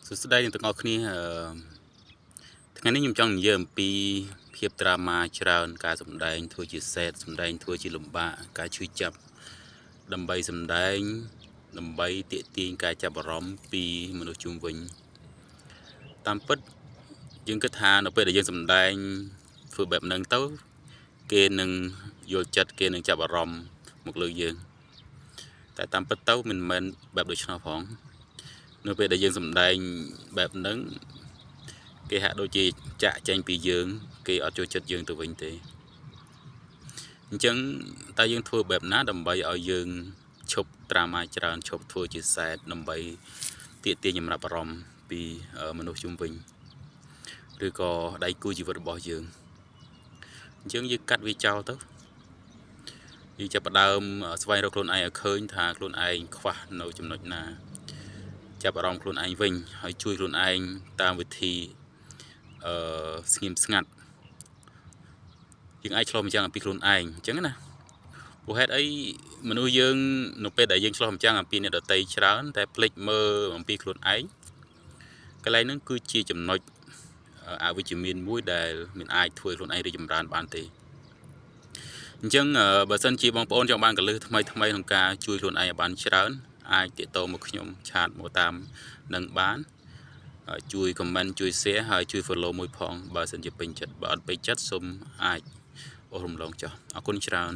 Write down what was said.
សួស្តីអ្នកទាំងអស់គ្នាថ្ងៃនេះខ្ញុំចង់និយាយអំពីភាពត្រាម៉ាច្រើនការសម្ដែងធ្វើជាសេតសម្ដែងធ្វើជាលំបាកការឈឺចាប់ដើម្បីសម្ដែងដើម្បីទាក់ទាញការចាប់អារម្មណ៍ពីមនុស្សជុំវិញតាមពិតយើងគិតថានៅពេលដែលយើងសម្ដែងធ្វើបែបហ្នឹងទៅគេនឹងយល់ចិត្តគេនឹងចាប់អារម្មណ៍មកលើយើងតែតាមពិតទៅមិនមែនបែបដូច្នោះផងនៅពេលដែលយើងសម្ដែងបែបហ្នឹងគេហាក់ដូចជាចាក់ចេញពីយើងគេអត់ចូលចិត្តយើងទៅវិញទេអញ្ចឹងតើយើងធ្វើបែបណាដើម្បីឲ្យយើងឈប់ត្រាម៉ាច្រើនឈប់ធ្វើជាសែតដើម្បីទាក់ទាញចំណាប់អារម្មណ៍ពីមនុស្សជុំវិញឬក៏ដៃគូជីវិតរបស់យើងអញ្ចឹងយើងកាត់វាចោលទៅយើងចាប់ផ្ដើមស្វែងរកខ្លួនឯងឲ្យឃើញថាខ្លួនឯងខ្វះនៅចំណុចណាចាប់អារម្មណ៍ខ្លួនឯងវិញហើយជួយខ្លួនឯងតាមវិធីស្ងៀមស្ងាត់យើងអាចឆ្លុះបញ្ចាំងអំពីខ្លួនឯងអញ្ចឹងណាព្រោះហេតុអីមនុស្សយើងនៅពេលដែលយើងឆ្លុះបញ្ចាំងអំពីអ្នកដទៃច្រើនតែភ្លេចមើលអំពីខ្លួនឯងកន្លែងហ្នឹងគឺជាចំណុចអវិជ្ជមានមួយដែលមិនអាចធ្វើខ្លួនឯងរីកចម្រើនបានទេអញ្ចឹងបើសិនជាបងប្អូនចង់បានកលឹះថ្មីក្នុងការជួយខ្លួនឯងឲ្យបានច្រើនអាចទាក់ទងមកខ្ញុំឆាតមកតាមនឹងបានជួយ comment ជួយ share ហើយជួយ follow មួយផងបើសិនជាពេញចិត្តបើអត់ពេញចិត្តសូមអាចអូសរំលងចុះអរគុណច្រើន